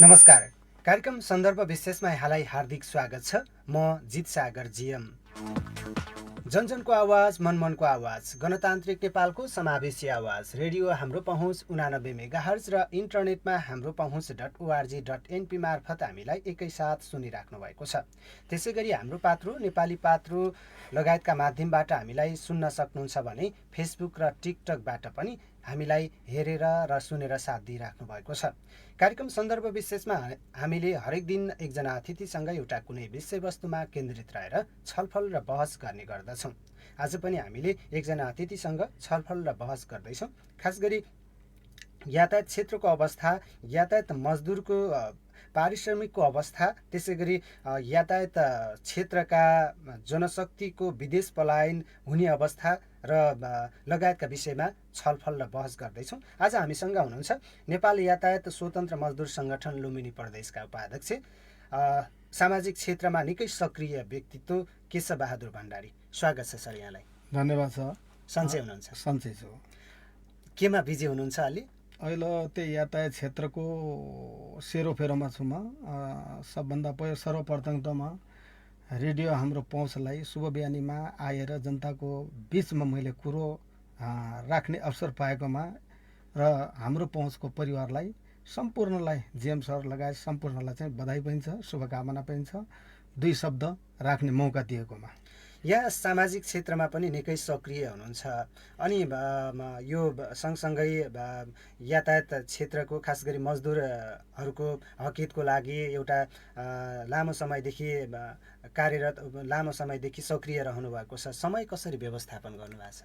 नमस्कार। कार्यक्रम सन्दर्भ विशेषमा यहाँलाई हार्दिक स्वागत छ। म जित सागर जीएम। जनजनको आवाज, मनमनको आवाज, गणतान्त्रिक नेपालको समावेशी आवाज। रेडियो हाम्रो पहुँच 89 मेगाहर्ज र इन्टरनेटमा हाम्रो पहुँच .org.np मार्फत हामीलाई एकैसाथ सुनिराख्नु भएको छ। त्यसै गरी हाम्रो पात्रो, नेपाली पात्रो लगायतका माध्यमबाट हामीलाई सुन्न सक्नुहुन्छ भने फेसबुक र टिकटकबाट पनि हामीलाई हेरेर र सुनेर साथ दिइराख्नु भएको छ। कार्यक्रम सन्दर्भ विशेषमा हामीले हरेक दिन एकजना अतिथिसँग एउटा कुनै विषयवस्तुमा केन्द्रित रहेर छलफल र बहस गर्ने गर्दछौँ। आज पनि हामीले एकजना अतिथिसँग छलफल र बहस गर्दैछौँ। खास गरी यातायात क्षेत्रको अवस्था, यातायात मजदुरको पारिश्रमिकको अवस्था, त्यसै गरी यातायात क्षेत्रका जनशक्तिको विदेश पलायन हुने अवस्था र लगायतका विषयमा छलफल र बहस गर्दैछौँ। आज हामीसँग हुनुहुन्छ नेपाल यातायात स्वतन्त्र मजदुर सङ्गठन लुम्बिनी प्रदेशका उपाध्यक्ष, सामाजिक क्षेत्रमा निकै सक्रिय व्यक्तित्व केशव बहादुर भण्डारी। स्वागत छ सर यहाँलाई। धन्यवाद सर। सन्चै हुनुहुन्छ? सन्चै छु। केमा बिजी हुनुहुन्छ अलि? अहिले त्यही यातायात क्षेत्रको सेरोफेरोमा छु म। सबभन्दा सर्वप्रथम त म रेडियो हाम्रो पहुँचलाई शुभ बिहानीमा आएर जनताको बिचमा मैले कुरो राख्ने अवसर पाएकोमा र हाम्रो पहुँचको परिवारलाई सम्पूर्णलाई, जिएम सर लगायत सम्पूर्णलाई चाहिँ बधाई पनि छ, शुभकामना पनि छ, दुई शब्द राख्ने मौका दिएकोमा। यहाँ सामाजिक क्षेत्रमा पनि निकै सक्रिय हुनुहुन्छ अनि यो सँगसँगै यातायात क्षेत्रको खास गरी मजदुरहरूको हकहितको लागि एउटा लामो समयदेखि कार्यरत, लामो समयदेखि सक्रिय रहनु भएको छ। समय कसरी व्यवस्थापन गर्नुभएको छ?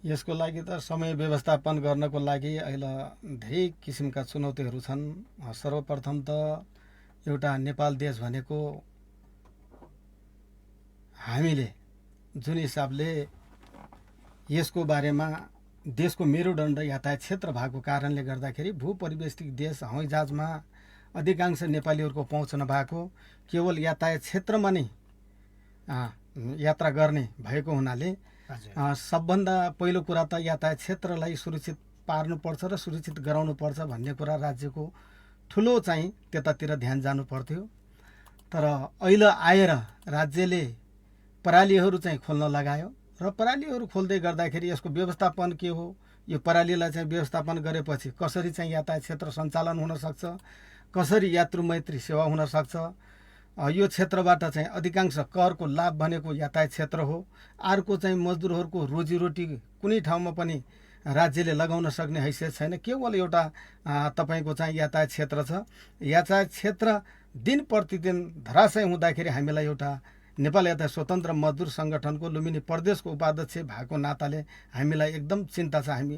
यसको लागि त समय व्यवस्थापन गर्नको लागि अहिले धेरै किसिमका चुनौतीहरू छन्। सर्वप्रथम त एउटा नेपाल देश भनेको हामीले जुन हिसाबले यसको बारेमा देशको मेरुदण्ड यातायात क्षेत्र भएको कारणले गर्दाखेरि भूपरिवेष्टित देश, हवाईजहाजमा अधिकांश नेपालीहरूको पहुँच नभएको, केवल यातायात क्षेत्रमा नै यात्रा गर्ने भएको हुनाले सबभन्दा पहिलो कुरा त यातायात क्षेत्रलाई सुरक्षित पार्नुपर्छ र सुरक्षित गराउनुपर्छ भन्ने कुरा राज्यको ठुलो चाहिँ त्यतातिर ध्यान जानु पर्थ्यो। तर अहिले आएर राज्यले परालीहरू चाहिँ खोल्न लगायो र परालीहरू खोल्दै गर्दाखेरि यसको व्यवस्थापन के हो, यो परालीलाई चाहिँ व्यवस्थापन गरेपछि कसरी चाहिँ यातायात क्षेत्र सञ्चालन हुन सक्छ, कसरी यात्रु मैत्री सेवा हुन सक्छ, यो क्षेत्रबाट चाहिँ अधिकांश करको लाभ भनेको यातायात क्षेत्र हो। अर्को चाहिँ मजदुरहरूको रोजीरोटी कुनै ठाउँमा पनि राज्यले लगाउन सक्ने हैसियत छैन, केवल एउटा तपाईँको चाहिँ यातायात क्षेत्र छ। यातायात क्षेत्र दिन प्रतिदिन धराशय हुँदाखेरि हामीलाई एउटा नेपाल यातायात स्वतन्त्र मजदुर सङ्गठनको लुम्बिनी प्रदेशको उपाध्यक्ष भएको नाताले हामीलाई एकदम चिन्ता छ हामी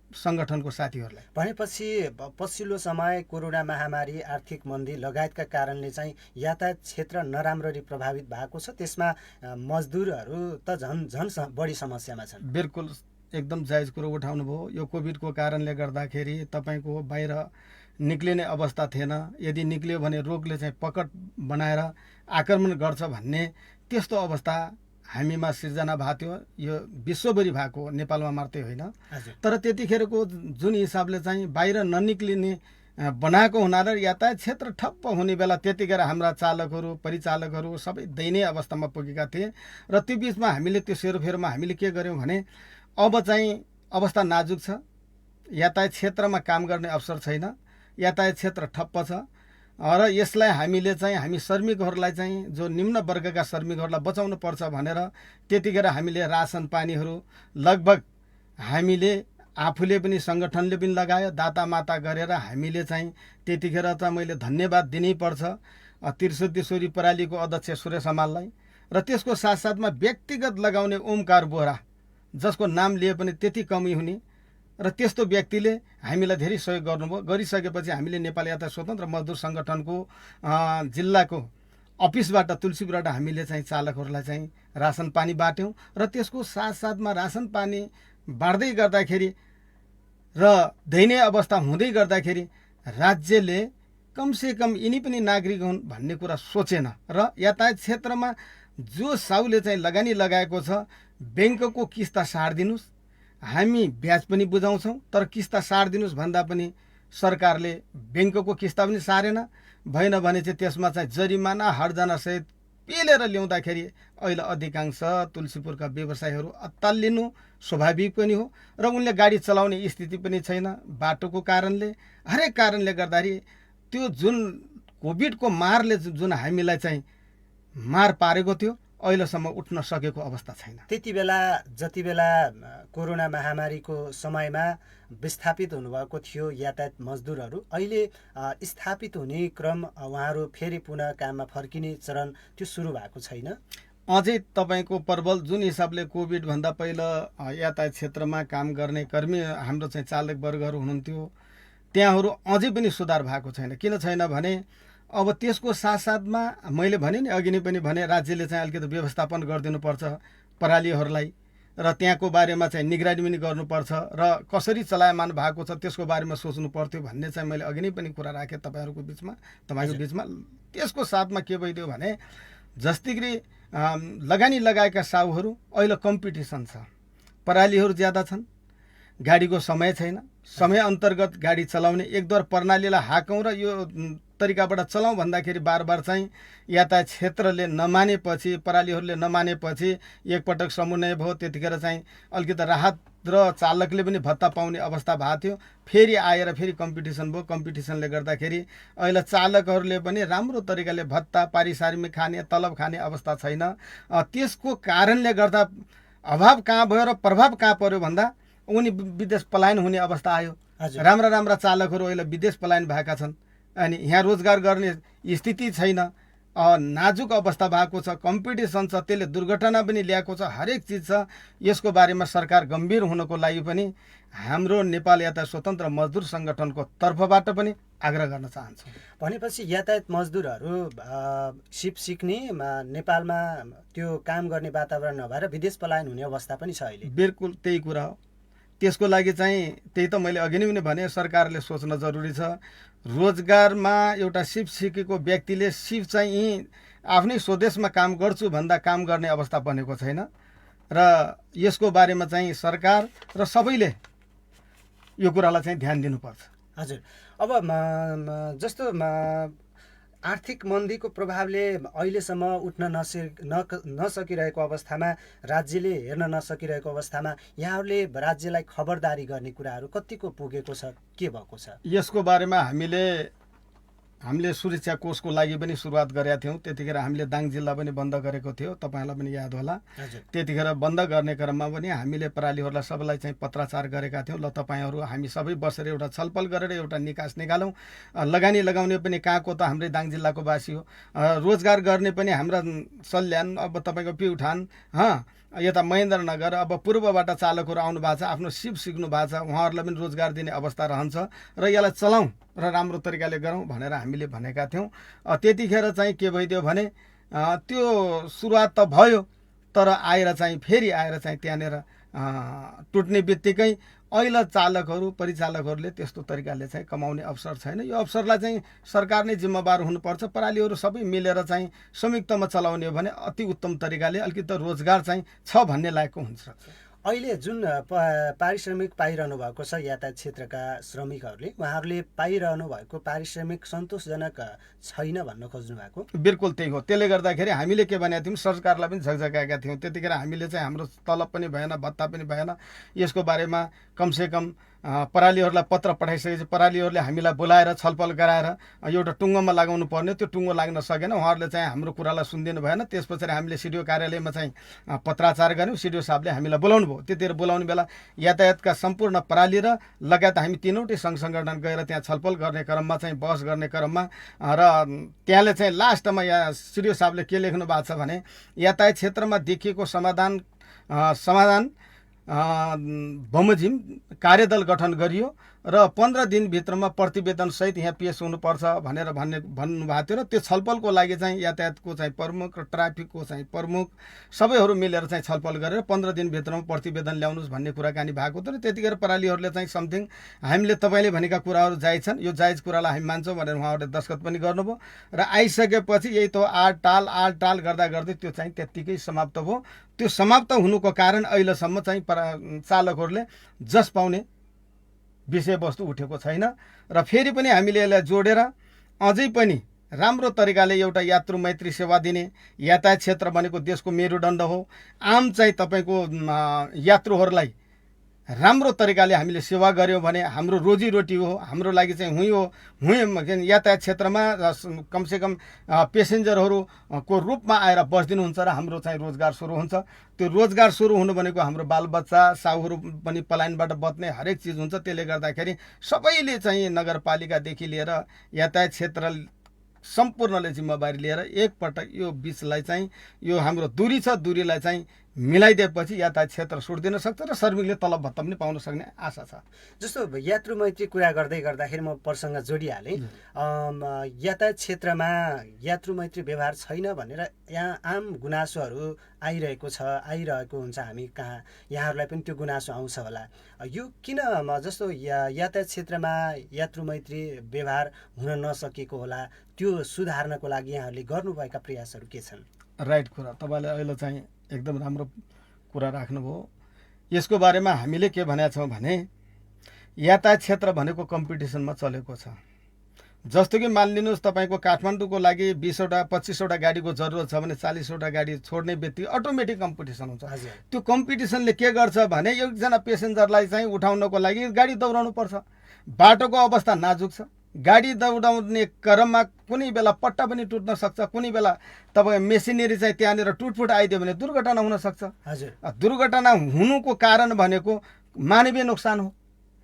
सङ्गठनको साथीहरूलाई। भनेपछि पछिल्लो समय कोरोना महामारी, आर्थिक मन्दी लगायतका कारणले चाहिँ यातायात क्षेत्र नराम्ररी प्रभावित भएको छ। त्यसमा मजदुरहरू त झन् बढी समस्यामा छन्। बिल्कुल एकदम जायज कुरो उठाउनु भयो। यो कोभिडको कारणले गर्दाखेरि तपाईँको बाहिर निक्लिने अवस्था थिएन। यदि निक्लियो भने रोगले चाहिँ पकड बनाएर आक्रमण गर्छ भन्ने त्यस्तो अवस्था हामीमा सिर्जना भएको थियो। यो विश्वभरि भएको, नेपालमा मात्रै होइन। तर त्यतिखेरको जुन हिसाबले चाहिँ बाहिर ननिक्लिने बनाएको हुनाले यातायात क्षेत्र ठप्प हुने बेला त्यतिखेर हाम्रा चालकहरू, परिचालकहरू सबै दयनीय अवस्थामा पुगेका थिए र त्यो बिचमा हामीले त्यो सेरोफेरोमा हामीले के गर्यौँ भने अब चाहिँ अवस्था नाजुक छ, यातायात क्षेत्रमा काम गर्ने अवसर छैन, यातायात क्षेत्र ठप्प छ र यसलाई हामीले चाहिँ हामी श्रमिकहरूलाई चाहिँ जो निम्न वर्गका श्रमिकहरूलाई बचाउनु पर्छ भनेर त्यतिखेर हामीले रासन पानीहरू लगभग हामीले आफूले पनि सङ्गठनले पनि लगायो, दाता माता गरेर हामीले चाहिँ त्यतिखेर त मैले धन्यवाद दिनै पर्छ त्रिशुद्धेश्वरी परालीको अध्यक्ष सुरेश हमाललाई र त्यसको साथसाथमा व्यक्तिगत लगाउने ओमकार बोहरा, जसको नाम लिए पनि त्यति कमी हुने र त्यस्तो व्यक्तिले हामीलाई धेरै सहयोग गर्नुभयो। गरिसकेपछि हामीले नेपाल यातायात स्वतन्त्र मजदुर सङ्गठनको जिल्लाको अफिसबाट तुलसीपुरबाट हामीले चाहिँ चालकहरूलाई चाहिँ रासन पानी बाट्यौँ र त्यसको साथसाथमा रासन पानी बाँड्दै गर्दाखेरि र दयनीय अवस्था हुँदै गर्दाखेरि राज्यले कमसेकम यिनी पनि नागरिक हुन् भन्ने कुरा सोचेन र यातायात क्षेत्रमा जो साउले चाहिँ लगानी लगाएको छ ब्याङ्कको किस्ता सारिदिनुहोस्, हामी ब्याज पनि बुझाउँछौँ तर किस्ता सारिदिनुहोस् भन्दा पनि सरकारले ब्याङ्कको किस्ता पनि सारेन, भएन भने चाहिँ त्यसमा चाहिँ जरिमाना हर्जानासहित पेलेर ल्याउँदाखेरि अहिले अधिकांश तुलसीपुरका व्यवसायीहरू अत्तालिनु स्वाभाविक पनि हो र उनले गाडी चलाउने स्थिति पनि छैन। बाटोको कारणले, हरेक कारणले गर्दाखेरि त्यो जुन कोभिडको मारले जुन हामीलाई चाहिँ मार पारेको थियो अहिलेसम्म उठ्न सकेको अवस्था छैन। त्यति बेला जति बेला कोरोना महामारीको समयमा विस्थापित हुनुभएको थियो यातायात मजदुरहरू, अहिले स्थापित हुने क्रम उहाँहरू फेरि पुनः काममा फर्किने चरण त्यो सुरु भएको छैन। अझै तपाईँको प्रबल जुन हिसाबले कोभिडभन्दा पहिला यातायात क्षेत्रमा काम गर्ने कर्मी हाम्रो चाहिँ चालक वर्गहरू हुनुहुन्थ्यो, त्यहाँहरू अझै पनि सुधार भएको छैन। किन छैन भने अब त्यसको साथसाथमा मैले भने नि अघि नै पनि भने राज्यले चाहिँ अलिकति व्यवस्थापन गरिदिनुपर्छ परालीहरूलाई र त्यहाँको बारेमा चाहिँ निगरानी पनि गर्नुपर्छ र कसरी चलायमान भएको छ त्यसको बारेमा सोच्नु पर्थ्यो भन्ने चाहिँ मैले अघि नै पनि कुरा राखेँ तपाईँको बिचमा। त्यसको साथमा के भइदियो भने जस्तै कि लगानी लगाएका साहुहरू अहिले कम्पिटिसन छ, परालीहरू ज्यादा छन्, गाडीको समय छैन, समय अन्तर्गत गाडी चलाउने एकद्वार प्रणालीलाई हाकौँ र यो तरिकाबाट चलाउँ भन्दाखेरि बार चाहिँ यातायात क्षेत्रले नमानेपछि, परालीहरूले नमानेपछि एकपटक समन्वय भयो, त्यतिखेर चाहिँ अलिकति राहत र चालकले पनि भत्ता पाउने अवस्था भएको थियो। फेरि आएर फेरि कम्पिटिसन भयो, कम्पिटिसनले गर्दाखेरि अहिले चालकहरूले पनि राम्रो तरिकाले भत्ता पारिश्रमिक खाने, तलब खाने अवस्था छैन। त्यसको कारणले गर्दा अभाव कहाँ भयो र प्रभाव कहाँ पर्यो भन्दा उनी विदेश पलायन हुने अवस्था आयो। राम्रा चालकहरू अहिले विदेश पलायन भएका छन् अनि यहाँ रोजगार गर्ने स्थिति छैन, नाजुक अवस्था भएको छ, कम्पिटिसन छ, त्यसले दुर्घटना पनि ल्याएको छ, हरेक चिज छ। यसको बारेमा सरकार गम्भीर हुनको लागि पनि हाम्रो नेपाल यातायात स्वतन्त्र मजदुर सङ्गठनको तर्फबाट पनि आग्रह गर्न चाहन्छु। भनेपछि यातायात मजदुरहरू सिप सिक्ने नेपालमा त्यो काम गर्ने वातावरण नभएर विदेश पलायन हुने अवस्था पनि छ अहिले। बिल्कुल त्यही कुरा हो। त्यसको लागि चाहिँ त्यही त मैले अघि नै पनि भने सरकारले सोच्न जरुरी छ। रोजगारमा एउटा सिप सिकेको व्यक्तिले सिप चाहिँ यहीँ आफ्नै स्वदेशमा काम गर्छु भन्दा काम गर्ने अवस्था बनेको छैन र यसको बारेमा चाहिँ सरकार र सबैले यो कुरालाई चाहिँ ध्यान दिनुपर्छ। हजुर, अब जस्तो आर्थिक मन्दीको प्रभावले अहिलेसम्म उठ्न नसकिरहेको अवस्थामा, राज्यले हेर्न नसकिरहेको अवस्थामा यहाँहरूले राज्यलाई खबरदारी गर्ने कुराहरू कतिको पुगेको छ, के भएको छ? यसको बारेमा हामीले सुरक्षा कोषको लागि पनि सुरुवात गरेका थियौँ। त्यतिखेर हामीले दाङ जिल्ला पनि बन्द गरेको थियो, तपाईँहरूलाई पनि याद होला। त्यतिखेर बन्द गर्ने क्रममा पनि हामीले परालीहरूलाई सबैलाई चाहिँ पत्राचार गरेका थियौँ, ल तपाईँहरू हामी सबै बसेर एउटा छलफल गरेर एउटा निकास निकालौँ। लगानी लगाउने पनि कहाँको त हाम्रै दाङ जिल्लाको वासी हो, रोजगार गर्ने पनि हाम्रा सल्यान, अब तपाईँको प्युठान, यता महेन्द्रनगर, अब पूर्वबाट चालकहरू आउनु भएको छ, आफ्नो सिप सिक्नु भएको छ, उहाँहरूलाई पनि रोजगार दिने अवस्था रहन्छ र यसलाई चलाउँ र राम्रो तरिकाले गरौँ भनेर हामीले भनेका थियौँ। त्यतिखेर चाहिँ के भइदियो भने त्यो सुरुवात त भयो, तर फेरि आएर चाहिँ त्यहाँनिर टुट्ने बित्तिकै अहिले चालकहरू परिचालकहरूले त्यस्तो तरिकाले चाहिँ कमाउने अवसर छैन। यो अवसरलाई चाहिँ सरकार नै जिम्मेवार हुनुपर्छ। परालीहरू सबै मिलेर चाहिँ संयुक्तमा चलाउने हो भने अति उत्तम तरिकाले अलिकति रोजगार चाहिँ छ भन्ने लायकको हुन्छ। अहिले जुन पारिश्रमिक पाइरहनु भएको छ यातायात क्षेत्रका श्रमिकहरूले, उहाँहरूले पाइरहनु भएको पारिश्रमिक सन्तोषजनक छैन भन्न खोज्नु भएको? बिल्कुल त्यही हो। त्यसले गर्दाखेरि हामीले के भनेका थियौँ, सरकारलाई पनि झकझकाएका थियौँ। त्यतिखेर हामीले चाहिँ हाम्रो तलब पनि भएन, भत्ता पनि भएन। यसको बारेमा कमसेकम परालीहरूलाई पत्र पठाइसकेपछि परालीहरूले हामीलाई बोलाएर छलफल गराएर एउटा टुङ्गोमा लगाउनु पर्ने, त्यो टुङ्गो लाग्न सकेन। उहाँहरूले चाहिँ हाम्रो कुरालाई सुनिदिनु भएन। त्यस पछाडि हामीले सिडिओ कार्यालयमा चाहिँ पत्राचार गऱ्यौँ। सिडिओ साहबले हामीलाई बोलाउनु भयो। त्यतिखेर बोलाउने बेला यातायातका सम्पूर्ण पराली र लगायत हामी तीनवटै सङ्घ सङ्गठन गएर त्यहाँ छलफल गर्ने क्रममा चाहिँ बहस गर्ने क्रममा र त्यहाँले चाहिँ लास्टमा यहाँ सिडिओ साहबले के लेख्नु भएको छ भने यातायात क्षेत्रमा देखिएको समाधान बमोजिम कार्यदल गठन गरियो र 15 दिनभित्रमा प्रतिवेदन सहित यहाँ पेश हुनुपर्छ भनेर भन्नुभएको थियो। र त्यो छलफलको लागि चाहिँ यातायातको चाहिँ प्रमुख र ट्राफिकको चाहिँ प्रमुख सबैहरू मिलेर चाहिँ छलफल गरेर 15 दिनभित्रमा प्रतिवेदन ल्याउनुहोस् भन्ने कुराकानी भएको थियो। र त्यतिखेर परालीहरूले चाहिँ समथिङ हामीले तपाईँले भनेका कुराहरू जायज छन्, यो जायज कुरालाई हामी मान्छौँ भनेर उहाँहरूले दस्तखत पनि गर्नुभयो। र आइसकेपछि यही त आलटाल गर्दा गर्दै त्यो चाहिँ त्यत्तिकै समाप्त भयो। त्यो समाप्त हुनुको कारण अहिलेसम्म चाहिँ चालकहरूले जस पाउने विषयवस्तु उठेको छैन। र फेरि पनि हामीले यसलाई जोडेर अझै पनि राम्रो तरिकाले एउटा यात्रु मैत्री सेवा दिने, यातायात क्षेत्र भनेको देशको मेरुदण्ड हो। आम चाहिँ तपाईँको यात्रुहरूलाई राम्रो तरिकाले हामीले सेवा गऱ्यौँ भने हाम्रो रोजीरोटी हो, हाम्रो लागि चाहिँ हुँ हो। हुँ यातायात क्षेत्रमा कमसेकम पेसेन्जरहरूको रूपमा आएर बस्दिनुहुन्छ र हाम्रो चाहिँ रोजगार सुरु हुन्छ। त्यो रोजगार सुरु हुनु भनेको हाम्रो बालबच्चा साहुहरू पनि पलायनबाट बच्ने हरेक चिज हुन्छ। त्यसले गर्दाखेरि सबैले चाहिँ नगरपालिकादेखि लिएर यातायात क्षेत्र सम्पूर्णले जिम्मेवारी लिएर एकपटक यो बिचलाई चाहिँ यो हाम्रो दूरी छ, दूरीलाई चाहिँ मिलाइदिएपछि यातायात क्षेत्र सुट्दिन सक्छ र श्रमिकले तलब भत्ता पनि पाउन सक्ने आशा छ। जस्तो यात्रु मैत्री कुरा गर्दै गर्दाखेरि म प्रसङ्ग जोडिहालेँ। यातायात क्षेत्रमा यात्रु मैत्री व्यवहार छैन भनेर यहाँ आम गुनासोहरू आइरहेको हुन्छ हामी कहाँ। यहाँहरूलाई पनि त्यो गुनासो आउँछ होला। यो किन जस्तो यातायात क्षेत्रमा यात्रु मैत्री व्यवहार हुन नसकेको होला, त्यो सुधार्नको लागि यहाँहरूले गर्नुभएका प्रयासहरू के छन्? राइट कुरा, तपाईँले अहिले चाहिँ एकदम राम्रो कुरा राख्नुभयो। यसको बारेमा हामीले के भनेका छौँ भने यातायात क्षेत्र भनेको कम्पिटिसनमा चलेको छ। जस्तो कि मानिलिनुहोस् तपाईँको काठमाडौँको लागि 20वटा 25वटा गाडीको जरुरत छ भने 40वटा गाडी छोड्ने बित्तिकै अटोमेटिक कम्पिटिसन हुन्छ। त्यो कम्पिटिसनले के गर्छ भने एकजना पेसेन्जरलाई चाहिँ उठाउनको लागि गाडी दौडाउनु पर्छ। बाटोको अवस्था नाजुक छ, गाडी दौडाउने क्रममा कुनै बेला पट्टा पनि टुट्न सक्छ, कुनै बेला तपाईँ मेसिनरी चाहिँ त्यहाँनिर टुटफुट आइदियो भने दुर्घटना हुन सक्छ। दुर्घटना हुनुको कारण भनेको मानवीय नोक्सान हो।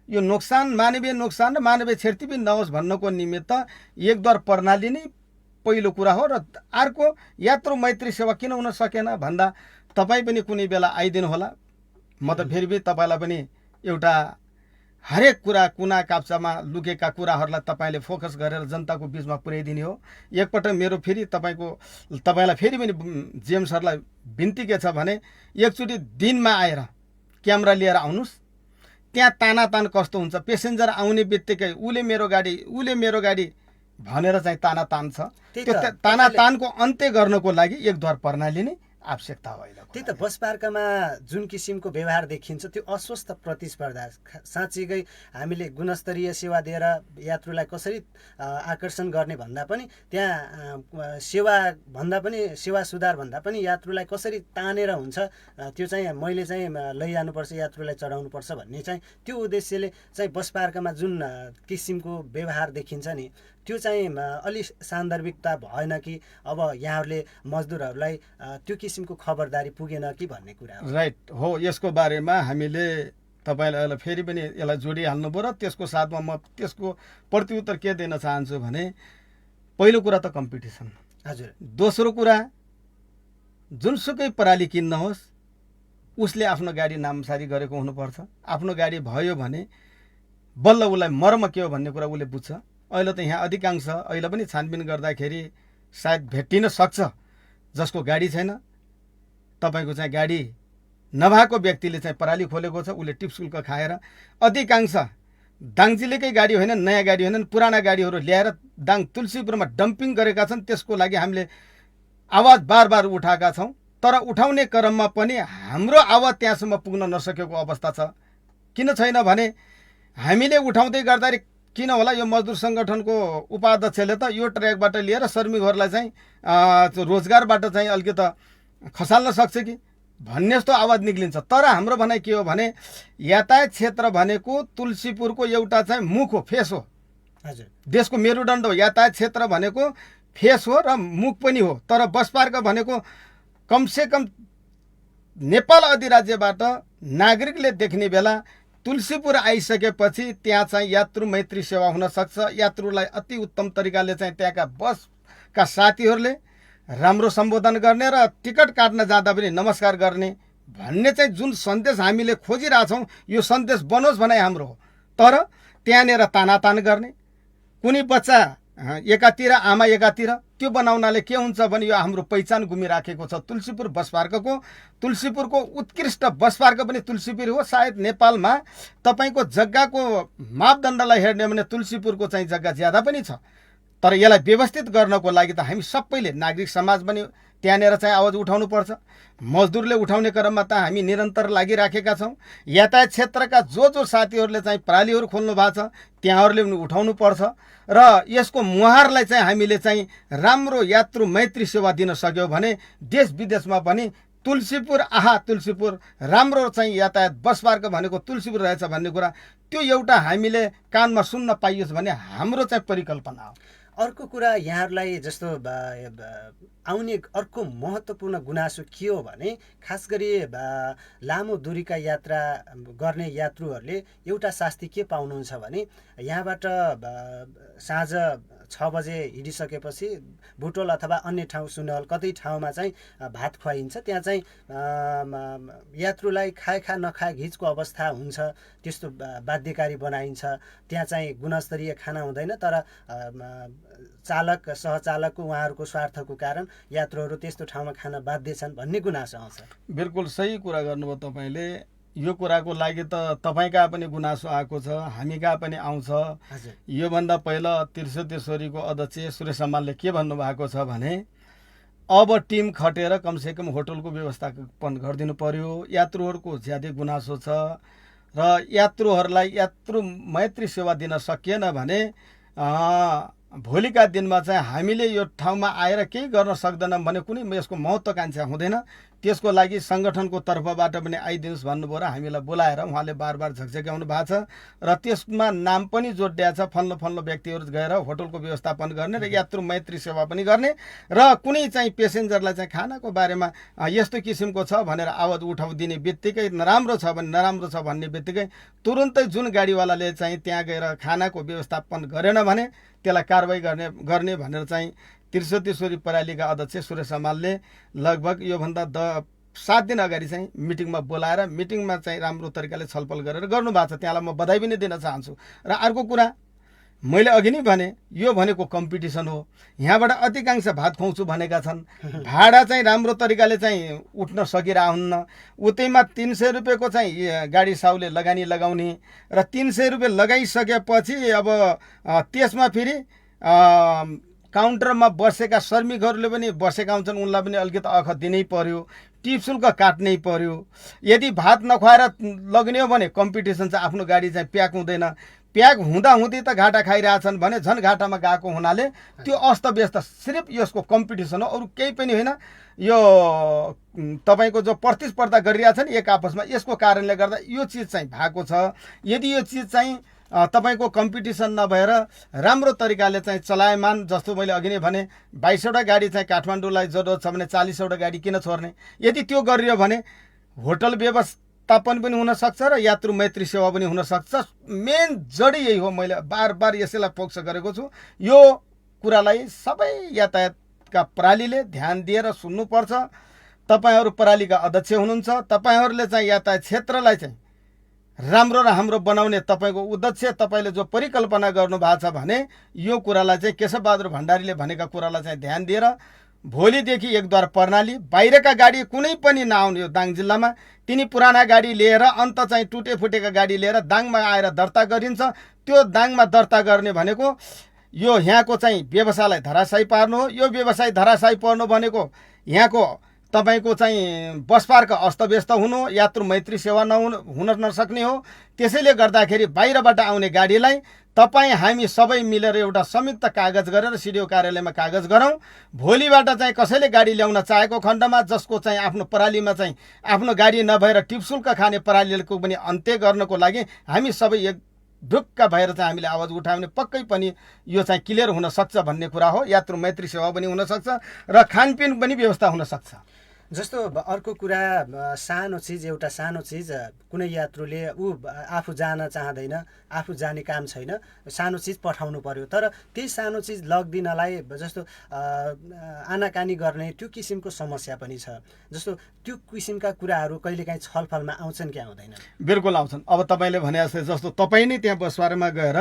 यो नोक्सान मानवीय नोक्सान र मानवीय क्षति पनि नहोस् भन्नको निमित्त एकद्वार प्रणाली नै पहिलो कुरा हो। र अर्को यात्रु मैत्री सेवा किन हुन सकेन भन्दा तपाईँ पनि कुनै बेला आइदिनु होला। म त फेरि पनि तपाईँलाई पनि एउटा हरेक कुरा कुना काप्चामा लुकेका कुराहरूलाई तपाईँले फोकस गरेर जनताको बिचमा पुर्याइदिने हो। एकपटक मेरो फेरि तपाईँलाई फेरि पनि जिएम सरलाई बिन्ती के छ भने एकचोटि दिनमा आएर क्यामेरा लिएर आउनुहोस्। त्यहाँ तानातान कस्तो हुन्छ, पेसेन्जर आउने बित्तिकै उसले मेरो गाडी भनेर चाहिँ तानातान छ। त्यो तानातानको अन्त्य गर्नको लागि एकद्वार प्रणाली नै आवश्यकता होइन। त्यही त बस पार्कमा जुन किसिमको व्यवहार देखिन्छ त्यो अस्वस्थ प्रतिस्पर्धा। साँच्चीकै हामीले गुणस्तरीय सेवा दिएर यात्रुलाई कसरी आकर्षण गर्ने भन्दा पनि त्यहाँ सेवा सुधार भन्दा पनि यात्रुलाई कसरी तानेर हुन्छ त्यो चाहिँ मैले चाहिँ लैजानुपर्छ, यात्रुलाई चढाउनुपर्छ भन्ने चाहिँ त्यो उद्देश्यले चाहिँ बस पार्कमा जुन किसिमको व्यवहार देखिन्छ नि त्यो चाहिँ अलि सान्दर्भिकता भएन कि अब यहाँहरूले मजदुरहरूलाई त्यो किसिमको खबरदारी पुगेन कि भन्ने कुरा हो। राइट हो। यसको बारेमा हामीले तपाईँलाई अहिले फेरि पनि यसलाई जोडिहाल्नु पर्यो। त्यसको साथमा म त्यसको प्रत्युत्तर के दिन चाहन्छु भने पहिलो कुरा त कम्पिटिसन। हजुर। दोस्रो कुरा जुनसुकै प्रणाली किन्नुहोस् उसले आफ्नो गाडी नामसारी गरेको हुनुपर्छ। आफ्नो गाडी भयो भने बल्ल उसलाई मर्म के हो भन्ने कुरा उसले बुझ्छ। अहिले त यहाँ अधिकांश अहिले पनि छानबिन गर्दाखेरि सायद भेटिन सक्छ जसको गाडी छैन। तपाईँको चाहिँ गाडी नभएको व्यक्तिले चाहिँ प्रणाली खोलेको छ, उसले टिप शुल्क खाएर अधिकांश दाङजिलेकै गाडी होइन, नयाँ गाडी होइन, पुराना गाडीहरू ल्याएर दाङ तुलसीपुरमा डम्पिङ गरेका छन्। त्यसको लागि हामीले आवाज बार उठाएका छौँ। तर उठाउने क्रममा पनि हाम्रो आवाज त्यहाँसम्म पुग्न नसकेको अवस्था छ। किन छैन भने हामीले उठाउँदै गर्दाखेरि किन होला यो मजदुर सङ्गठनको उपाध्यक्षले त यो ट्र्याकबाट लिएर श्रमिकहरूलाई चाहिँ रोजगारबाट चाहिँ अलिकति खसाल्न सक्छ कि भन्ने जस्तो आवाज निक्लिन्छ। तर हाम्रो भनाइ के हो भने यातायात क्षेत्र भनेको तुलसीपुरको एउटा चाहिँ मुख हो, फेस हो। हजुर। देशको मेरुदण्ड हो। यातायात क्षेत्र भनेको फेस हो र मुख पनि हो। तर बस पार्क भनेको कमसेकम नेपाल अधिराज्यबाट नागरिकले देख्ने बेला तुलसीपुर आइसकेपछि त्यहाँ चाहिँ यात्रु मैत्री सेवा हुन सक्छ। यात्रुलाई अति उत्तम तरिकाले चाहिँ त्यहाँका बसका साथीहरूले राम्रो सम्बोधन गर्ने र टिकट काट्न जाँदा पनि नमस्कार गर्ने भन्ने चाहिँ जुन सन्देश हामीले खोजिरहेछौँ यो सन्देश बनोस् भनाइ हाम्रो हो। तर त्यहाँनिर तानातान गर्ने, कुनै बच्चा एकातिर आमा एकातिर, त्यो बनाउनाले के हुन्छ भने यो हाम्रो पहिचान गुमिराखेको छ। तुलसीपुर बस पार्कको तुलसीपुरको उत्कृष्ट बस पार्क पनि तुलसीपुर हो। सायद नेपालमा तपाईँको जग्गाको मापदण्डलाई हेर्ने भने तुलसीपुरको चाहिँ जग्गा ज्यादा पनि छ। तर यसलाई व्यवस्थित गर्नको लागि त हामी सबैले नागरिक समाज पनि त्यहाँनिर चाहिँ आवाज उठाउनुपर्छ। मजदुरले उठाउने क्रममा त हामी निरन्तर लागिराखेका छौँ। यातायात क्षेत्रका जो साथीहरूले चाहिँ प्रालीहरू खोल्नु भएको छ त्यहाँहरूले पनि उठाउनुपर्छ र यसको मुहारलाई चाहिँ हामीले चाहिँ राम्रो यात्रु मैत्री सेवा दिन सक्यौँ भने देश विदेशमा पनि तुलसीपुर तुलसीपुर राम्रो चाहिँ यातायात बस पार्क भनेको तुलसीपुर रहेछ भन्ने कुरा त्यो एउटा हामीले कानमा सुन्न पाइयोस् भने हाम्रो चाहिँ परिकल्पना हो। अर्को कुरा यहाँहरूलाई जस्तो आउने अर्को महत्त्वपूर्ण गुनासो के हो भने खास गरी लामो दूरीका यात्रा गर्ने यात्रुहरूले एउटा शास्ति के पाउनुहुन्छ भने यहाँबाट साँझ 6 बजे हिँडिसकेपछि बुटोल अथवा अन्य ठाउँ सुनवल कतै ठाउँमा चाहिँ भात खुवाइन्छ। त्यहाँ चाहिँ यात्रुलाई खाए खा नखाए घिचको अवस्था हुन्छ, त्यस्तो बाध्यकारी बनाइन्छ। त्यहाँ चाहिँ गुणस्तरीय खाना हुँदैन, तर चालक सहचालकको उहाँहरूको स्वार्थको कारण यात्रुहरू त्यस्तो ठाउँमा खान बाध्य छन् भन्ने गुनासो आउँछ। बिल्कुल सही कुरा गर्नुभयो तपाईँले। यो कुराको लागि त तपाईँका पनि गुनासो आएको छ, हामी कहाँ पनि आउँछ। योभन्दा पहिला त्रिशतेश्वरीको अध्यक्ष सुरेश हमालले के भन्नुभएको छ भने अब टिम खटेर कमसेकम होटलको व्यवस्थापन गरिदिनु पर्यो। यात्रुहरूको ज्यादै गुनासो छ र यात्रुहरूलाई यात्रु मैत्री सेवा दिन सकिएन भने भोलिका दिनमा चाहिँ हामीले यो ठाउँमा आएर केही गर्न सक्दैनौँ भने कुनै यसको महत्त्वाकांक्षा हुँदैन। त्यसको लागि सङ्गठनको तर्फबाट पनि आइदिनुहोस् भन्नुभयो र हामीलाई बोलाएर उहाँले बार बार झकझक्याउनु भएको छ र त्यसमा नाम पनि जोडिया छ। फल्लो व्यक्तिहरू गएर होटलको व्यवस्थापन गर्ने र यात्रु मैत्री सेवा पनि गर्ने र कुनै चाहिँ पेसेन्जरलाई चाहिँ खानाको बारेमा यस्तो किसिमको छ भनेर आवाज उठाउदिने बित्तिकै नराम्रो छ भन्ने बित्तिकै तुरुन्तै जुन गाडीवालाले चाहिँ त्यहाँ गएर खानाको व्यवस्थापन गरेन भने त्यसलाई कारवाही गर्ने भनेर चाहिँ त्रिशतेश्वरी प्रणालीका अध्यक्ष सुरेश हमालले लगभग योभन्दा 7 दिन अगाडि चाहिँ मिटिङमा बोलाएर मिटिङमा चाहिँ राम्रो तरिकाले छलफल गरेर गर्नुभएको छ। त्यहाँलाई म बधाई पनि दिन चाहन्छु। र अर्को कुरा मैले अघि नै भने यो भनेको कम्पिटिसन हो। यहाँबाट अधिकांश भात खुवाउँछु भनेका छन्, भाडा चाहिँ राम्रो तरिकाले चाहिँ उठ्न सकिरहन्न। उतैमा 300 रुपियाँको चाहिँ गाडी साउले लगाउने र 300 रुपियाँ लगाइसकेपछि अब त्यसमा फेरि काउन्टरमा बसेका श्रमिकहरूले पनि बसेका हुन्छन्, उनलाई पनि अलिकति अख दिनै पर्यो, टिप शुल्क काट्नै पर्यो। यदि भात नखुवाएर लग्ने हो भने कम्पिटिसन चाहिँ आफ्नो गाडी चाहिँ प्याक हुँदैन। प्याक हुँदाहुँदै त घाटा खाइरहेछन् भने झन् घाटामा गएको हुनाले त्यो अस्तव्यस्त सिर्फ यसको कम्पिटिसन हो, अरू केही पनि होइन। यो तपाईँको जो प्रतिस्पर्धा गरिरहेछन् एक आपसमा, यसको कारणले गर्दा यो चिज चाहिँ भएको छ। यदि यो चिज चाहिँ तपाईँको कम्पिटिसन नभएर राम्रो तरिकाले चाहिँ चलायमान, जस्तो मैले अघि नै भने 22वटा गाडी चाहिँ काठमाडौँलाई जरुरत छ भने 40वटा गाडी किन छोड्ने। यदि त्यो गरियो भने होटल व्यवस्थापन पनि हुनसक्छ र यात्रु मैत्री सेवा पनि हुनसक्छ। मेन जडी यही हो। मैले बार बार यसैलाई फोकस गरेको छु। यो कुरालाई सबै यातायातका प्रणालीले ध्यान दिएर सुन्नुपर्छ। तपाईँहरू प्रणालीका अध्यक्ष हुनुहुन्छ, तपाईँहरूले चाहिँ यातायात क्षेत्रलाई चाहिँ राम्रो र हाम्रो बनाउने तपाईँको उद्देश्य, तपाईँले जो परिकल्पना गर्नु भएको छ भने यो कुरालाई चाहिँ केशवबहादुर भण्डारीले भनेका कुरालाई चाहिँ ध्यान दिएर भोलिदेखि एकद्वार प्रणाली, बाहिरका गाडी कुनै पनि नआउने यो दाङ जिल्लामा। तिनी पुराना गाडी लिएर अन्त चाहिँ टुटे फुटेका गाडी लिएर दाङमा आएर दर्ता गरिन्छ। त्यो दाङमा दर्ता गर्ने भनेको यो यहाँको चाहिँ व्यवसायलाई धराशायी पार्नु हो। यो व्यवसाय धराशायी पर्नु भनेको यहाँको तपाईँको चाहिँ बस पार्क अस्तव्यस्त हुनु, यात्रु मैत्री सेवा हुन नसक्ने हो। त्यसैले गर्दाखेरि बाहिरबाट आउने गाडीलाई तपाईँ हामी सबै मिलेर एउटा संयुक्त कागज गरेर सिडिओ कार्यालयमा कागज गरौँ। भोलिबाट चाहिँ कसैले गाडी ल्याउन चाहेको खण्डमा, जसको चाहिँ आफ्नो प्रणालीमा चाहिँ आफ्नो गाडी नभएर टिप शुल्क खाने प्रणालीको पनि अन्त्य गर्नको लागि हामी सबै एक ढुक्क भएर चाहिँ हामीले आवाज उठायो भने पक्कै पनि यो चाहिँ क्लियर हुनसक्छ भन्ने कुरा हो। यात्रु मैत्री सेवा पनि हुनसक्छ र खानपिन पनि व्यवस्था हुनसक्छ। जस्तो अर्को कुरा, सानो चिज, एउटा सानो चिज कुनै यात्रुले आफू जान चाहँदैन, आफू जाने काम छैन, सानो चिज पठाउनु पर्यो, तर त्यही सानो चिज लगिदिनलाई जस्तो आनाकानी गर्ने त्यो किसिमको समस्या पनि छ। जस्तो त्यो किसिमका कुराहरू कहिलेकाहीँ छलफलमा आउँछन् कि आउँदैन? बिल्कुल आउँछन्। अब तपाईँले भने जस्तो तपाईँ नै त्यहाँ बसबारमा गएर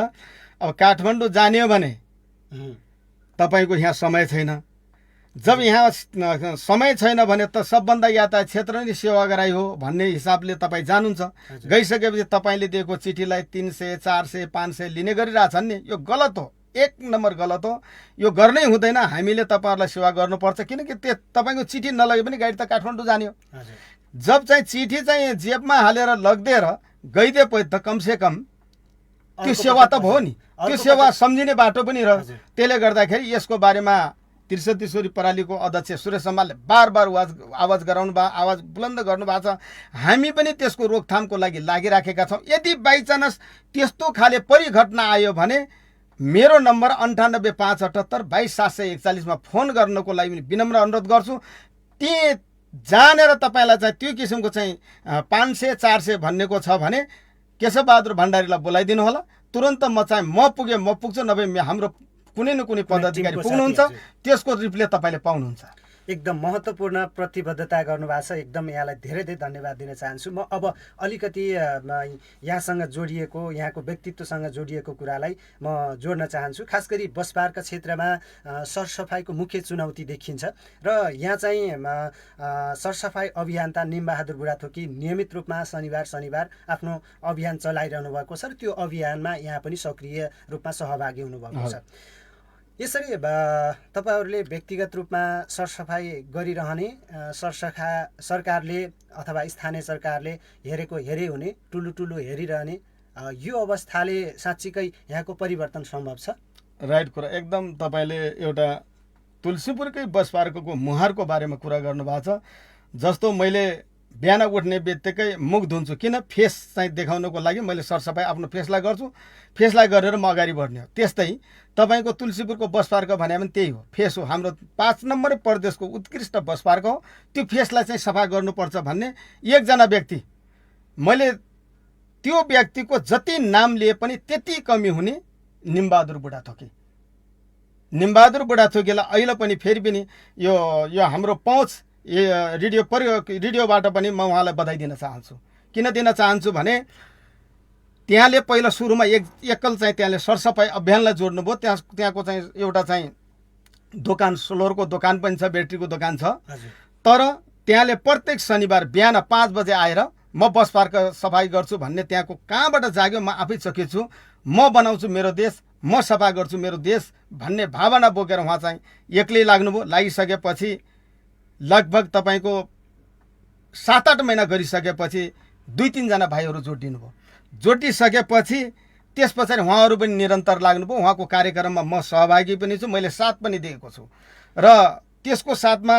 अब काठमाडौँ जाने हो भने तपाईँको यहाँ समय छैन। जब यहाँ समय छैन भने त सबभन्दा यातायात क्षेत्र नै सेवा गराइ हो भन्ने हिसाबले तपाईँ जानुहुन्छ। गइसकेपछि तपाईँले दिएको चिठीलाई 300, 400, 500 लिने गरिरहेछन् नि, यो गलत हो। एक नम्बर गलत हो। यो गर्नै हुँदैन। हामीले तपाईँहरूलाई सेवा गर्नुपर्छ, किनकि तपाईँको चिठी नलगे पनि गाडी त काठमाडौँ जाने हो। जब चाहिँ चिठी चाहिँ जेबमा हालेर लगिदिएर गइदिएपछि त कमसेकम त्यो सेवा त भयो नि, त्यो सेवा सम्झिने बाटो पनि रह्यो। त्यसले गर्दाखेरि यसको बारेमा त्रिशतेश्वरी प्रणालीको अध्यक्ष सुरेश सम्मानले बार बार आवाज गराउनु भयो, आवाज बुलन्द गर्नुभएको छ। हामी पनि त्यसको रोकथामको लागि लागिराखेका छौँ। यदि बाइचान्स त्यस्तो खाले परिघटना आयो भने मेरो नम्बर 9857822741 फोन गर्नको लागि पनि विनम्र अनुरोध गर्छु। त्यही जानेर तपाईँलाई चाहिँ त्यो किसिमको चाहिँ 500-400 भन्नेको छ भने केशवबहादुर भण्डारीलाई बोलाइदिनु होला। तुरन्त म पुग्छु, नभए हाम्रो कुनै न कुनै पदाधिकारी पुग्नुहुन्छ, त्यसको रिप्ले तपाईँले पाउनुहुन्छ। एकदम महत्त्वपूर्ण प्रतिबद्धता गर्नुभएको छ। एकदम यहाँलाई धेरै धेरै धन्यवाद दिन चाहन्छु। म अब अलिकति यहाँसँग जोडिएको, यहाँको व्यक्तित्वसँग जोडिएको कुरालाई म जोड्न चाहन्छु। खास गरी बसपार्क क्षेत्रमा सरसफाइको मुख्य चुनौती देखिन्छ र यहाँ चाहिँ सरसफाइ अभियन्ता निमबहादुर बुढाथोकी नियमित रूपमा शनिबार आफ्नो अभियान चलाइरहनु भएको छ र त्यो अभियानमा यहाँ पनि सक्रिय रूपमा सहभागी हुनुभएको छ। यसरी तपाईँहरूले व्यक्तिगत रूपमा सरसफाइ गरिरहने, सरकारले अथवा स्थानीय सरकारले हेरै हुने, टुलु हेरिरहने यो अवस्थाले साँच्चीकै यहाँको परिवर्तन सम्भव छ? राइट कुरा, एकदम तपाईँले एउटा तुलसीपुरकै बसपार्कको मुहारको बारेमा कुरा गर्नुभएको छ। जस्तो मैले बिहान उठ्ने बित्तिकै मुख धुन्छु, किन? फेस चाहिँ देखाउनको लागि मैले सरसफाइ आफ्नो फेसलाई गर्छु, फेसलाई गरेर म अगाडि बढ्ने हो। त्यस्तै तपाईँको तुलसीपुरको बसपार्क भने पनि त्यही हो, फेस हो। हाम्रो 5 नम्बरै प्रदेशको उत्कृष्ट बसपार्क हो। त्यो फेसलाई चाहिँ सफा गर्नुपर्छ भन्ने एकजना व्यक्ति, मैले त्यो व्यक्तिको जति नाम लिए पनि त्यति कमी हुने निमबहादुर बुढाथोकी। निमबहादुर बुढाथोकीलाई अहिले पनि फेरि पनि यो हाम्रो पहुँच रेडियोबाट पनि म उहाँलाई बधाई दिन चाहन्छु। किन दिन चाहन्छु भने त्यहाँले पहिला सुरुमा एकल चाहिँ त्यहाँले सरसफाइ अभियानलाई जोड्नुभयो। त्यहाँको चाहिँ एउटा चाहिँ दोकान, सोलरको दोकान पनि छ, ब्याट्रीको दोकान छ। तर त्यहाँले प्रत्येक शनिबार बिहान 5 बजे आएर म बस पार्क सफाइ गर्छु भन्ने त्यहाँको कहाँबाट जाग्यो, म आफै चकित छु। म बनाउँछु मेरो देश, म सफा गर्छु मेरो देश भन्ने भावना बोकेर उहाँ चाहिँ एक्लै लाग्नुभयो। लागिसकेपछि लगभग तपाईँको 7-8 महिना गरिसकेपछि 2-3 जना भाइहरू जोडिनुभयो। जोडिसकेपछि त्यस पछाडि उहाँहरू पनि निरन्तर लाग्नुभयो। उहाँको कार्यक्रममा म सहभागी पनि छु, मैले साथ पनि दिएको छु र त्यसको साथमा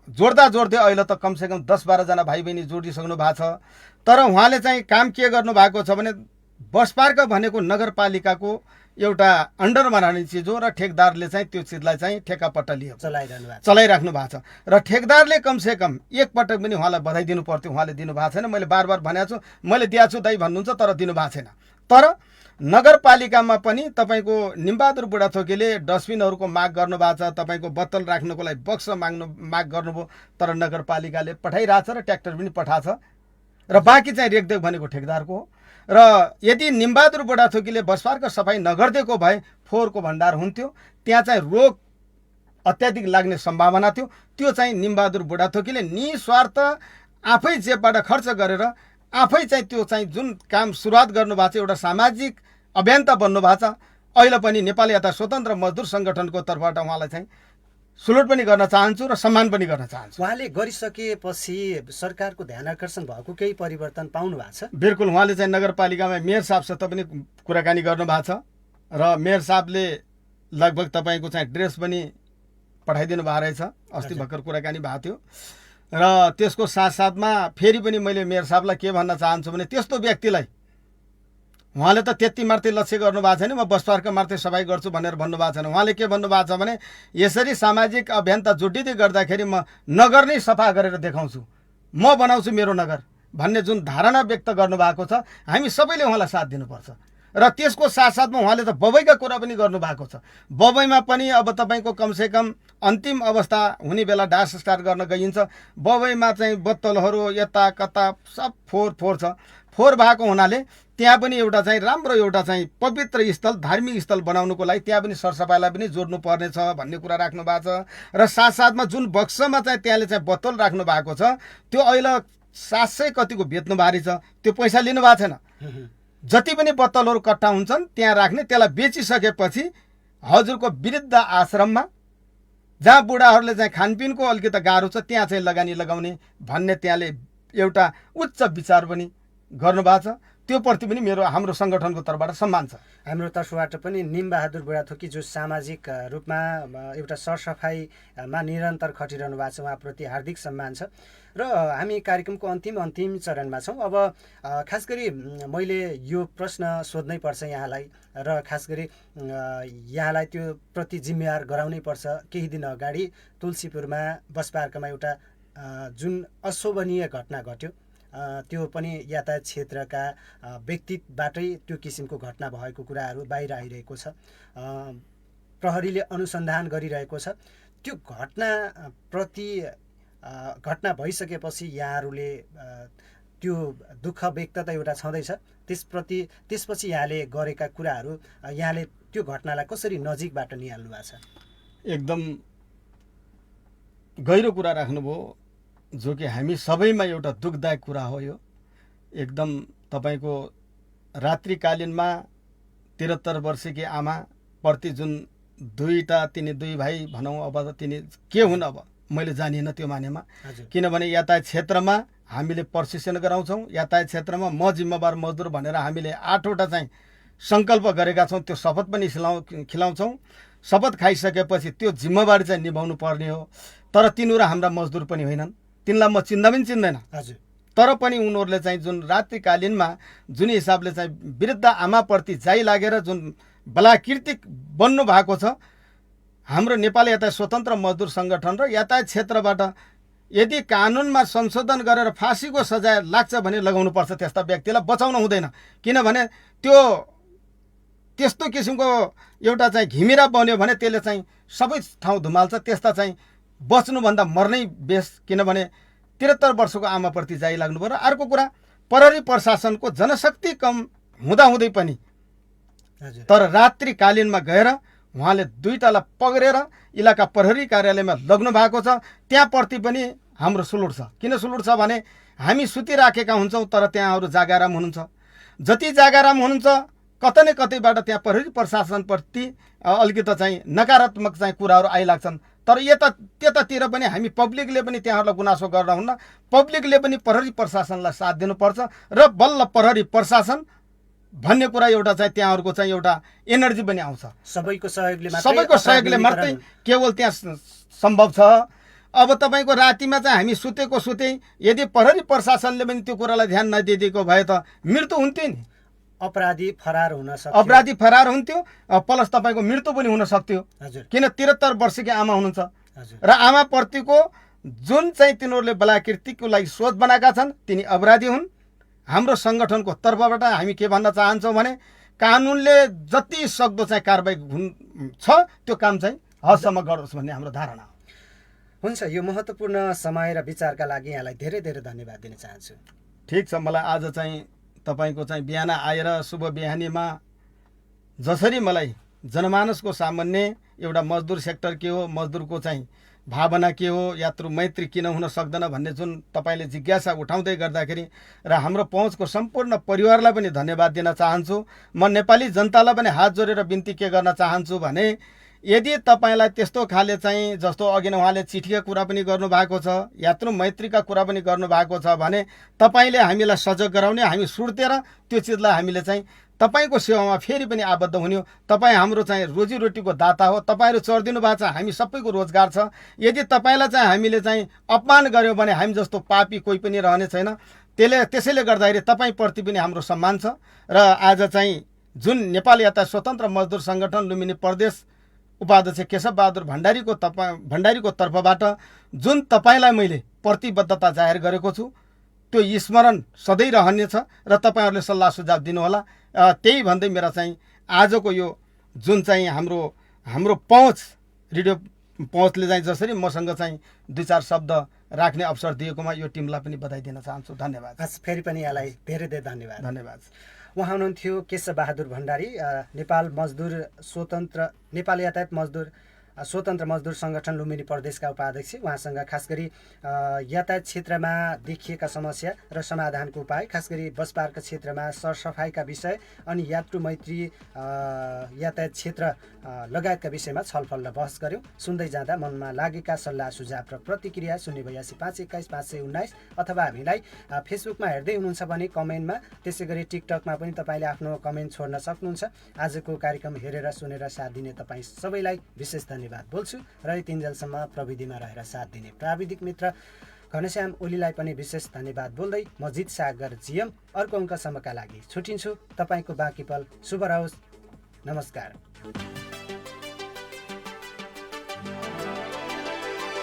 जोड्दै अहिले त कमसेकम 10-12 जना भाइ बहिनी जोडिसक्नु भएको छ। तर उहाँले चाहिँ काम के गर्नु भएको छ भने बस पार्क भनेको नगरपालिकाको एउटा अन्डरमा रहने चिज हो र ठेकदारले चाहिँ त्यो चिजलाई चाहिँ ठेकापट्टा लियो, चलाइराख्नु भएको छ। र ठेकदारले कमसेकम एकपटक पनि उहाँलाई बधाई दिनु पर्थ्यो, उहाँले दिनुभएको छैन। मैले बार भनेको छु, मैले दिएको छु दाइ भन्नुहुन्छ, तर दिनुभएको छैन। तर नगरपालिकामा पनि तपाईँको निमबहादुर बुढाथोकीले डस्टबिनहरूको माग गर्नुभएको छ, तपाईँको बोतल राख्नको लागि बक्स माग गर्नुभयो, तर नगरपालिकाले पठाइरहेछ र ट्र्याक्टर पनि पठाएको छ र बाँकी चाहिँ रेखदेख भनेको ठेकदारको हो। र यदि निमबहादुर बुढाथोकीले बसपार्क सफाइ नगरिदिएको भए फोहोरको भण्डार हुन्थ्यो, त्यहाँ चाहिँ रोग अत्याधिक लाग्ने सम्भावना थियो। त्यो चाहिँ निमबहादुर बुढाथोकीले निस्वार्थ आफै जेबबाट खर्च गरेर आफै चाहिँ त्यो चाहिँ जुन काम सुरुवात गर्नुभएको छ, एउटा सामाजिक अभियन्ता बन्नुभएको छ। अहिले पनि नेपाली यता स्वतन्त्र मजदुर सङ्गठनको तर्फबाट उहाँलाई चाहिँ सुलुट पनि गर्न चाहन्छु र सम्मान पनि गर्न चाहन्छु। उहाँले गरिसकेपछि सरकारको ध्यान आकर्षण भएको केही परिवर्तन पाउनु भएको छ? बिल्कुल, उहाँले चाहिँ नगरपालिकामा मेयर साहबसित पनि कुराकानी गर्नुभएको छ र मेयर साहबले लगभग तपाईँको चाहिँ ड्रेस पनि पठाइदिनु भएको रहेछ। अस्ति भर्खर कुराकानी भएको थियो। र त्यसको साथसाथमा फेरि पनि मैले मेयर साहबलाई के भन्न चाहन्छु भने त्यस्तो व्यक्तिलाई उहाँले त त्यति मात्रै लक्ष्य गर्नुभएको छैन, म बस पार्क मात्रै सफाइ गर्छु भनेर भन्नुभएको छैन। उहाँले के भन्नुभएको छ भने यसरी सामाजिक अभियन्ता जुटिँदै गर्दाखेरि म नगर नै सफा गरेर देखाउँछु, म बनाउँछु मेरो नगर भन्ने जुन धारणा व्यक्त गर्नुभएको छ, हामी सबैले उहाँलाई साथ दिनुपर्छ। र त्यसको साथसाथमा उहाँले त बबैका कुरा पनि गर्नुभएको छ। बबैमा पनि अब तपाईँको कमसेकम अन्तिम अवस्था हुने बेला डास स्टार्ट गर्न गइन्छ। बबैमा चाहिँ बोतलहरू यता कता सब फोहोर छ। फोहोर भएको हुनाले त्यहाँ पनि एउटा चाहिँ राम्रो एउटा चाहिँ पवित्र स्थल, धार्मिक स्थल बनाउनुको लागि त्यहाँ पनि सरसफाइलाई पनि जोड्नु पर्नेछ भन्ने कुरा राख्नु भएको छ। र साथसाथमा जुन बक्समा चाहिँ त्यहाँले चाहिँ बोतल राख्नु भएको छ, त्यो अहिले 700 कतिको बेच्नु भारी छ, त्यो पैसा लिनु भएको छैन। जति पनि बोतलहरू कट्ठा हुन्छन् त्यहाँ राख्ने, त्यसलाई बेचिसकेपछि हजुरको वृद्ध आश्रममा जहाँ बुढाहरूले चाहिँ खानपिनको अलिकति गाह्रो छ त्यहाँ चाहिँ लगानी लगाउने भन्ने त्यहाँले एउटा उच्च विचार पनि गर्नुभएको छ। त्यो प्रति पनि हाम्रो सङ्गठनको तर्फबाट सम्मान छ। हाम्रो तर्फबाट पनि निमबहादुर बुढाथोकी जो सामाजिक रूपमा एउटा सरसफाइमा निरन्तर खटिरहनु भएको छ, उहाँप्रति हार्दिक सम्मान छ। र हामी कार्यक्रमको अन्तिम चरणमा छौँ। अब खास गरी मैले यो प्रश्न सोध्नै पर्छ यहाँलाई, र खास गरी यहाँलाई त्यो प्रति जिम्मेवार गराउनै पर्छ। केही दिन अगाडि तुलसीपुरमा बसपार्कमा एउटा जुन अशोभनीय घटना घट्यो, त्यो पनि यातायात क्षेत्रका व्यक्तिबाटै त्यो किसिमको घटना भएको कुराहरू बाहिर आइरहेको छ। प्रहरीले अनुसन्धान गरिरहेको छ। त्यो घटना भइसकेपछि यहाँहरूले त्यो दुःख व्यक्त त एउटा छँदैछ, त्यसपछि यहाँले गरेका कुराहरू, यहाँले त्यो घटनालाई कसरी नजिकबाट निहाल्नु भएको छ? एकदम गहिरो कुरा राख्नुभयो, जो कि हामी सबैमा एउटा दुःखदायक कुरा हो। यो एकदम तपाईँको रात्रिकालीनमा 73 वर्षकी आमा प्रति जुन तिनी दुई भाइ भनौँ, अब तिनी के हुन् अब मैले जानिनँ त्यो मानेमा। किनभने यातायात क्षेत्रमा हामीले प्रशिक्षण गराउँछौँ, यातायात क्षेत्रमा म जिम्मेवार मजदुर भनेर हामीले 8वटा चाहिँ सङ्कल्प गरेका छौँ। त्यो शपथ पनि खिलाउँछौँ। शपथ खाइसकेपछि त्यो जिम्मेवारी चाहिँ निभाउनु पर्ने हो। तर तिनीहरू हाम्रा मजदुर पनि होइनन्, तिनलाई म चिन्दा पनि चिन्दैन। हजुर, तर पनि उनीहरूले चाहिँ जुन रात्रिकालीनमा जुन हिसाबले चाहिँ वृद्ध आमाप्रति जाइ लागेर जुन बलाकृतिक बन्नु भएको छ, हाम्रो नेपाली यातायात स्वतन्त्र मजदुर सङ्गठन र यातायात क्षेत्रबाट यदि कानुनमा संशोधन गरेर फाँसीको सजाय लाग्छ भने लगाउनुपर्छ। त्यस्ता व्यक्तिलाई बचाउन हुँदैन। किनभने त्यस्तो किसिमको एउटा चाहिँ घिमिरा बन्यो भने त्यसले चाहिँ सबै ठाउँ धुमाल्छ। त्यस्ता चाहिँ बच्नुभन्दा मर्नै बेस। किनभने 73 वर्षको आमाप्रति जाइ लाग्नु पर्यो। अर्को कुरा, प्रहरी प्रशासनको जनशक्ति कम हुँदाहुँदै पनि तर रात्रिकालीनमा गएर उहाँले दुईटालाई पक्रेर इलाका प्रहरी कार्यालयमा लग्नु भएको छ। त्यहाँप्रति पनि हाम्रो सुलुट छ। किन सुलुट छ भने हामी सुतिराखेका हुन्छौँ, तर त्यहाँहरू जागाराम हुनुहुन्छ। जति जागाराम हुनुहुन्छ कतै न कतैबाट त्यहाँ प्रहरी प्रशासनप्रति अलिकति चाहिँ नकारात्मक चाहिँ कुराहरू आइलाग्छन्। तर त्यतातिर पनि हामी पब्लिकले पनि त्यहाँहरूलाई गुनासो गर्न हुन्न। पब्लिकले पनि प्रहरी प्रशासनलाई साथ दिनुपर्छ र बल्ल प्रहरी प्रशासन भन्ने कुरा एउटा चाहिँ त्यहाँहरूको चाहिँ एउटा एनर्जी पनि आउँछ। सबैको सहयोगले मात्रै केवल त्यहाँ सम्भव छ। अब तपाईँको रातिमा चाहिँ हामी सुते यदि प्रहरी प्रशासनले पनि त्यो कुरालाई ध्यान नदिएको भए त मृत्यु हुन्थ्यो नि। अपराधी फरार हुन्थ्यो, प्लस तपाईँको मृत्यु पनि हुन सक्थ्यो। किन 73 वर्षकी आमा हुनुहुन्छ र आमाप्रतिको जुन चाहिँ तिनीहरूले बलाकृतिको लागि सोच बनाएका छन् तिनी अपराधी हुन्। हाम्रो सङ्गठनको तर्फबाट हामी के भन्न चाहन्छौँ भने कानुनले जति सक्दो चाहिँ कारबाही छ त्यो काम चाहिँ हदसम्म गरोस् भन्ने हाम्रो धारणा हो। हुन्छ, यो महत्त्वपूर्ण समय र विचारका लागि यहाँलाई धेरै धेरै धन्यवाद दिन चाहन्छु। ठिक छ, मलाई आज चाहिँ तपाईँको चाहिँ बिहान आएर शुभ बिहानीमा जसरी मलाई जनमानसको सामान्य एउटा मजदुर सेक्टर के हो, मजदुरको चाहिँ भावना के हो, यात्रु मैत्री किन हुन सक्दैन भन्ने जुन तपाईँले जिज्ञासा उठाउँदै गर्दाखेरि र हाम्रो पहुँचको सम्पूर्ण परिवारलाई पनि धन्यवाद दिन चाहन्छु। म नेपाली जनतालाई पनि हात जोडेर बिन्ती के गर्न चाहन्छु भने यदि तपाईँलाई त्यस्तो खाले चाहिँ जस्तो अघि नै उहाँले चिठीका कुरा पनि गर्नुभएको छ, यात्रु मैत्रीका कुरा पनि गर्नुभएको छ भने तपाईँले हामीलाई सजग गराउने, हामी सुर्तेर त्यो चिजलाई हामीले चाहिँ तपाईँको सेवामा फेरि पनि आबद्ध हुने हो। तपाईँ हाम्रो चाहिँ रोजीरोटीको दाता हो। तपाईँहरू चढिदिनु भएको छ, हामी सबैको रोजगार छ। यदि तपाईँलाई चाहिँ हामीले चाहिँ अपमान गऱ्यौँ भने हामी जस्तो पापी कोही पनि रहने छैन। त्यसैले गर्दाखेरि तपाईँप्रति पनि हाम्रो सम्मान छ। र आज चाहिँ जुन नेपाल यातायात स्वतन्त्र मजदुर सङ्गठन लुम्बिनी प्रदेश उपाध्यक्ष केशव बहादुर भण्डारीको तर्फबाट जुन तपाईँलाई मैले प्रतिबद्धता जाहेर गरेको छु त्यो स्मरण सधैँ रहनेछ र तपाईँहरूले सल्लाह सुझाव दिनुहोला। त्यही भन्दै मेरा चाहिँ आजको यो जुन चाहिँ हाम्रो पहुँच, रेडियो पहुँचले चाहिँ जसरी मसँग चाहिँ 2-4 शब्द राख्ने अवसर दिएकोमा यो टिमलाई पनि बधाई दिन चाहन्छु। धन्यवाद। फेरि पनि यहाँलाई धेरै धेरै धन्यवाद। उहाँ हुनुहुन्थ्यो केशव बहादुर भण्डारी, नेपाल यातायात मजदुर स्वतन्त्र मजदुर सङ्गठन लुम्बिनी प्रदेशका उपाध्यक्ष। उहाँसँग खास गरी यातायात क्षेत्रमा देखिएका समस्या र समाधानको उपाय, खास गरी बस पार्क क्षेत्रमा सरसफाइका विषय अनि यात्रु मैत्री यातायात क्षेत्र लगायतका विषयमा छलफल र बहस गऱ्यौँ। सुन्दै जाँदा मनमा लागेका सल्लाह सुझाव र प्रतिक्रिया 082 521 519 अथवा हामीलाई फेसबुकमा हेर्दै हुनुहुन्छ भने कमेन्टमा, त्यसै गरी टिकटकमा पनि तपाईँले आफ्नो कमेन्ट छोड्न सक्नुहुन्छ। आजको कार्यक्रम हेरेर सुनेर साथ दिने तपाईँ सबैलाई विशेष धन्यवाद बोल्छु र यतिन्जेलसम्म प्रविधिमा रहेर साथ दिने प्राविधिक मित्र घनश्याम ओलीलाई पनि विशेष धन्यवाद बोल्दै म जित सागर जिएम अर्को अङ्कसम्मका लागि छुटिन्छु। तपाईँको बाँकी पल शुभ रहोस्। नमस्कार।